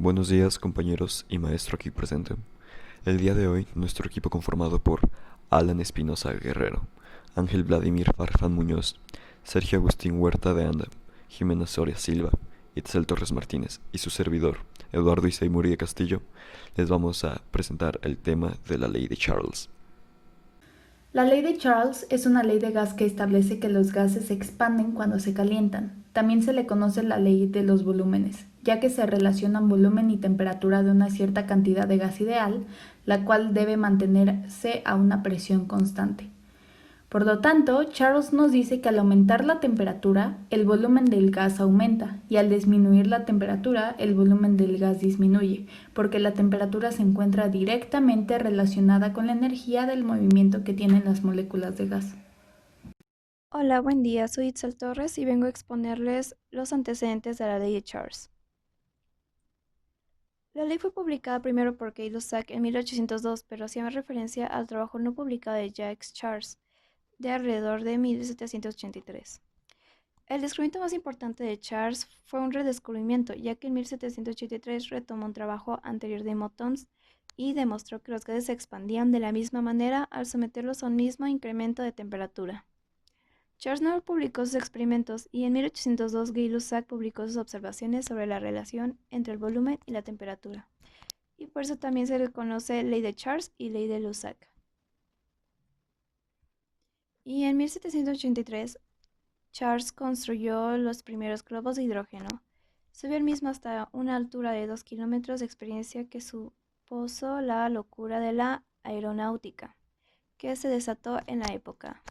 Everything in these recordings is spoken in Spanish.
Buenos días, compañeros y maestro aquí presente. El día de hoy, nuestro equipo conformado por Alan Espinosa Guerrero, Ángel Vladimir Farfán Muñoz, Sergio Agustín Huerta de Anda, Jimena Soria Silva, Itzel Torres Martínez y su servidor, Eduardo Isay Murillo Castillo, les vamos a presentar el tema de la ley de Charles. La ley de Charles es una ley de gas que establece que los gases se expanden cuando se calientan. También se le conoce la ley de los volúmenes, ya que se relacionan volumen y temperatura de una cierta cantidad de gas ideal, la cual debe mantenerse a una presión constante. Por lo tanto, Charles nos dice que al aumentar la temperatura, el volumen del gas aumenta y al disminuir la temperatura, el volumen del gas disminuye, porque la temperatura se encuentra directamente relacionada con la energía del movimiento que tienen las moléculas de gas. Hola, buen día. Soy Itzel Torres y vengo a exponerles los antecedentes de la ley de Charles. La ley fue publicada primero por Gay-Lussac en 1802, pero hacía referencia al trabajo no publicado de Jacques Charles de alrededor de 1783. El descubrimiento más importante de Charles fue un redescubrimiento, ya que en 1783 retomó un trabajo anterior de Motons y demostró que los gases se expandían de la misma manera al someterlos a un mismo incremento de temperatura. Charles Nord publicó sus experimentos y en 1802 Gay-Lussac publicó sus observaciones sobre la relación entre el volumen y la temperatura, y por eso también se le conoce ley de Charles y ley de Lussac. Y en 1783 Charles construyó los primeros globos de hidrógeno. Subió el mismo hasta una altura de 2 kilómetros de experiencia que supuso la locura de la aeronáutica, que se desató en la época.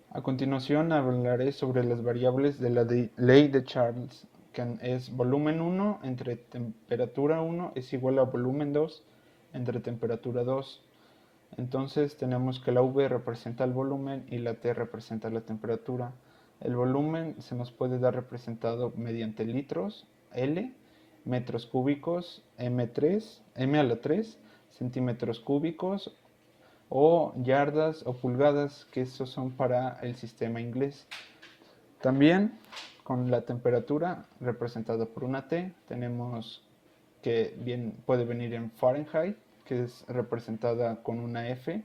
A continuación hablaré sobre las variables de la ley de Charles, que es volumen 1 entre temperatura 1 es igual a volumen 2 entre temperatura 2. Entonces tenemos que la V representa el volumen y la T representa la temperatura. El volumen se nos puede dar representado mediante litros, L, metros cúbicos, M a la 3, centímetros cúbicos, o yardas o pulgadas, que esos son para el sistema inglés. También con la temperatura representada por una T, tenemos que puede venir en Fahrenheit, que es representada con una F,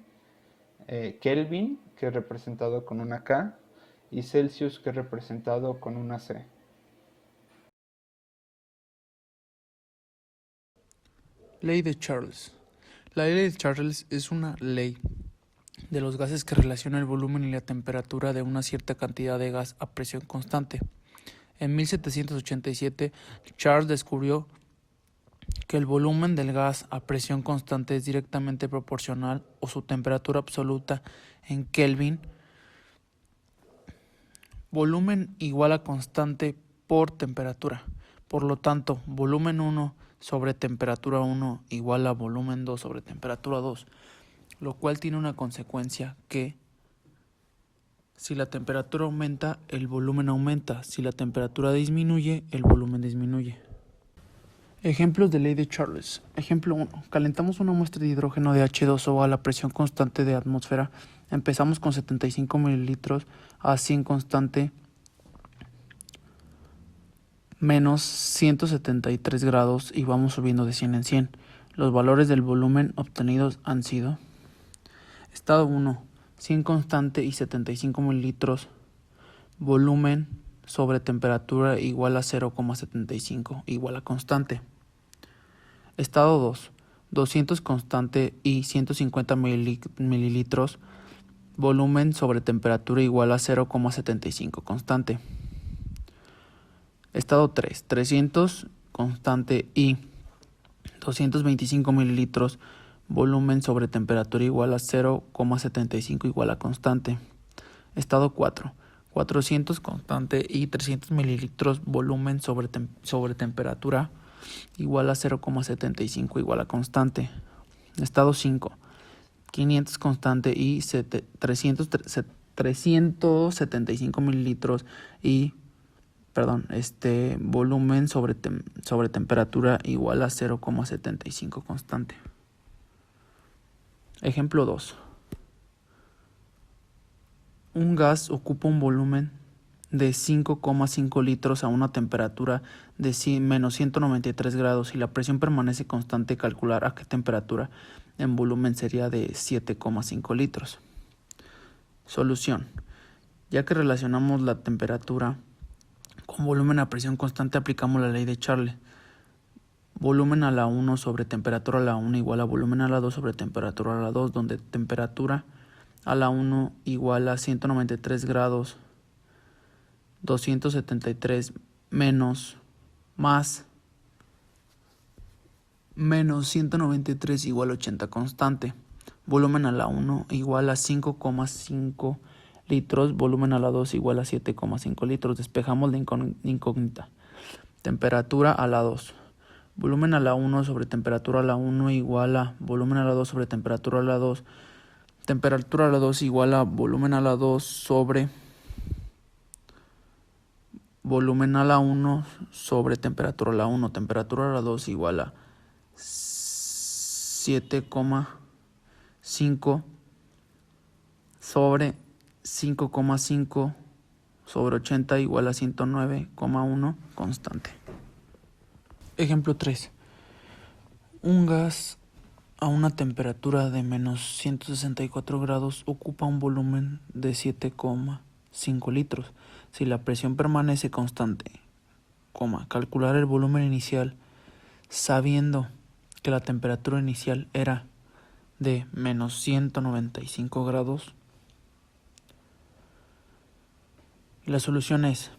Kelvin, que es representado con una K, y Celsius, que es representado con una C. Ley de Charles. La ley de Charles es una ley de los gases que relaciona el volumen y la temperatura de una cierta cantidad de gas a presión constante. En 1787, Charles descubrió que el volumen del gas a presión constante es directamente proporcional a su temperatura absoluta en Kelvin, volumen igual a constante por temperatura. Por lo tanto, volumen 1 sobre temperatura 1 igual a volumen 2 sobre temperatura 2, lo cual tiene una consecuencia que si la temperatura aumenta, el volumen aumenta. Si la temperatura disminuye, el volumen disminuye. Ejemplos de ley de Charles. Ejemplo 1. Calentamos una muestra de hidrógeno de H2O a la presión constante de atmósfera. Empezamos con 75 mililitros a 100 constante menos 173 grados y vamos subiendo de 100 en 100. Los valores del volumen obtenidos han sido: estado 1, 100 constante y 75 mililitros, volumen sobre temperatura igual a 0,75 igual a constante. Estado 2, 200 constante y 150 mililitros, volumen sobre temperatura igual a 0,75 constante. Estado 3, 300 constante y 225 mililitros, volumen sobre temperatura igual a 0,75 igual a constante. Estado 4, 400 constante y 300 mililitros, volumen sobre temperatura igual a 0,75 igual a constante. Estado 5, 500 constante y 375 mililitros y volumen sobre temperatura igual a 0,75 constante. Ejemplo 2. Un gas ocupa un volumen de 5,5 litros a una temperatura de menos 193 grados y la presión permanece constante, calcular a qué temperatura en volumen sería de 7,5 litros. Solución. Ya que relacionamos la temperatura con volumen a presión constante, aplicamos la ley de Charles. Volumen a la 1 sobre temperatura a la 1 igual a volumen a la 2 sobre temperatura a la 2, donde temperatura a la 1 igual a 193 grados 273 menos 193 igual a 80 constante. Volumen a la 1 igual a 5,5 litros, volumen a la 2 igual a 7,5 litros. Despejamos la incógnita. Temperatura a la 2. Volumen a la 1 sobre temperatura a la 1 igual a volumen a la 2 sobre temperatura a la 2. Temperatura a la 2 igual a volumen a la 2 sobre volumen a la 1 sobre temperatura a la 1. Temperatura a la 2 igual a 7,5 sobre 5,5 sobre 80 igual a 109,1 constante. Ejemplo 3. Un gas a una temperatura de menos 164 grados ocupa un volumen de 7,5 litros. Si la presión permanece constante, calcular el volumen inicial sabiendo que la temperatura inicial era de menos 195 grados. Y la solución es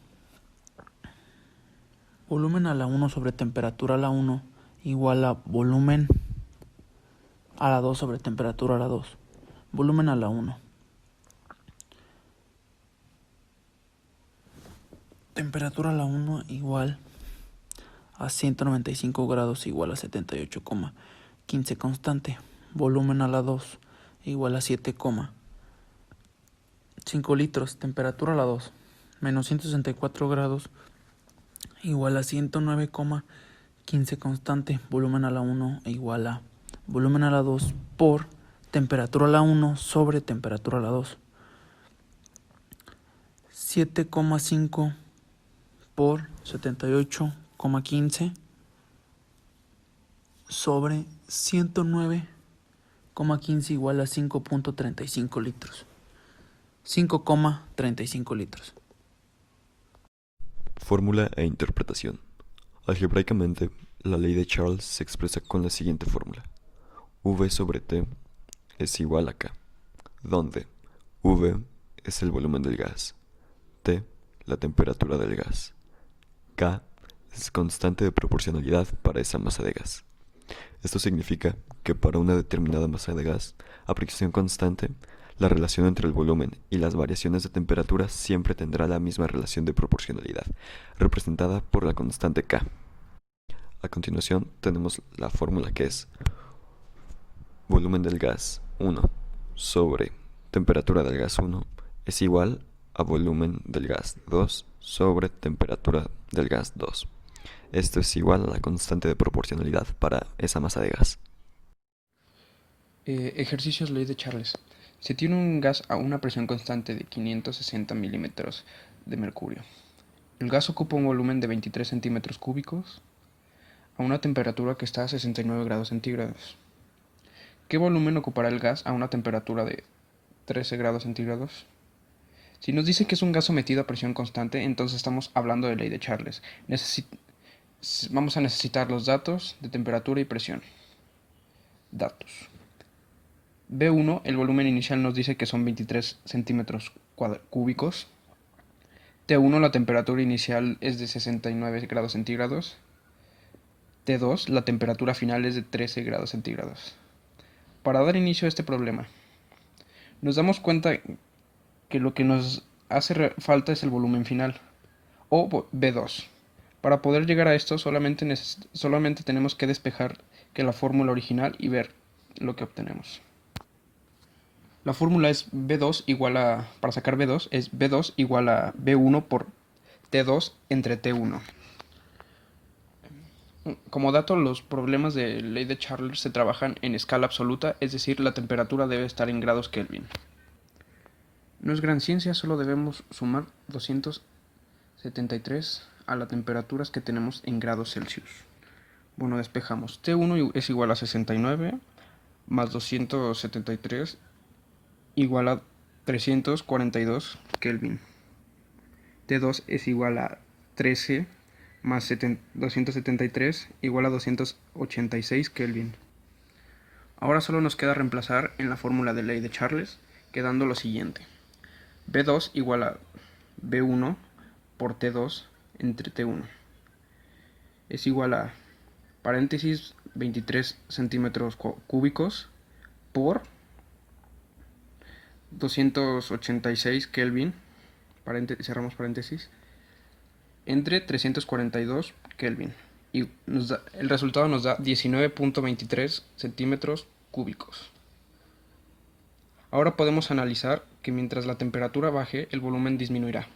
volumen a la 1 sobre temperatura a la 1 igual a volumen a la 2 sobre temperatura a la 2. Volumen a la 1. Temperatura a la 1 igual a 195 grados igual a 78,15 constante. Volumen a la 2 igual a 7,5 litros. Temperatura a la 2 menos 164 grados igual a 109,15 constante. Volumen a la 1 igual a volumen a la 2 por temperatura a la 1 sobre temperatura a la 2. 7,5 por 78,15 sobre 109,15 igual a 5,35 litros. 5,35 litros. Fórmula e interpretación. Algebraicamente, la ley de Charles se expresa con la siguiente fórmula. V sobre T es igual a K, donde V es el volumen del gas, T la temperatura del gas, K es constante de proporcionalidad para esa masa de gas. Esto significa que para una determinada masa de gas a presión constante, la relación entre el volumen y las variaciones de temperatura siempre tendrá la misma relación de proporcionalidad, representada por la constante K. A continuación tenemos la fórmula que es volumen del gas 1 sobre temperatura del gas 1 es igual a volumen del gas 2 sobre temperatura del gas 2. Esto es igual a la constante de proporcionalidad para esa masa de gas. Ejercicios ley de Charles. Se tiene un gas a una presión constante de 560 milímetros de mercurio. El gas ocupa un volumen de 23 centímetros cúbicos a una temperatura que está a 69 grados centígrados. ¿Qué volumen ocupará el gas a una temperatura de 13 grados centígrados? Si nos dice que es un gas sometido a presión constante, entonces estamos hablando de ley de Charles. Vamos a necesitar los datos de temperatura y presión. Datos. B1, el volumen inicial nos dice que son 23 centímetros cúbicos. T1, la temperatura inicial es de 69 grados centígrados. T2, la temperatura final es de 13 grados centígrados. Para dar inicio a este problema, nos damos cuenta que lo que nos hace falta es el volumen final, o B2. Para poder llegar a esto solamente tenemos que despejar que la fórmula original y ver lo que obtenemos. La fórmula es B2 igual a, para sacar B2, es B2 igual a B1 por T2 entre T1. Como dato, los problemas de ley de Charles se trabajan en escala absoluta, es decir, la temperatura debe estar en grados Kelvin. No es gran ciencia, solo debemos sumar 200 73 a las temperaturas que tenemos en grados Celsius. Bueno, despejamos. T1 es igual a 69 más 273 igual a 342 Kelvin. T2 es igual a 13 más 273 igual a 286 Kelvin. Ahora solo nos queda reemplazar en la fórmula de ley de Charles, quedando lo siguiente. B2 igual a B1 por T2 entre T1. Es igual a paréntesis 23 centímetros cúbicos por 286 Kelvin, cerramos paréntesis, entre 342 Kelvin. Y el resultado nos da 19.23 centímetros cúbicos. Ahora podemos analizar que mientras la temperatura baje, el volumen disminuirá.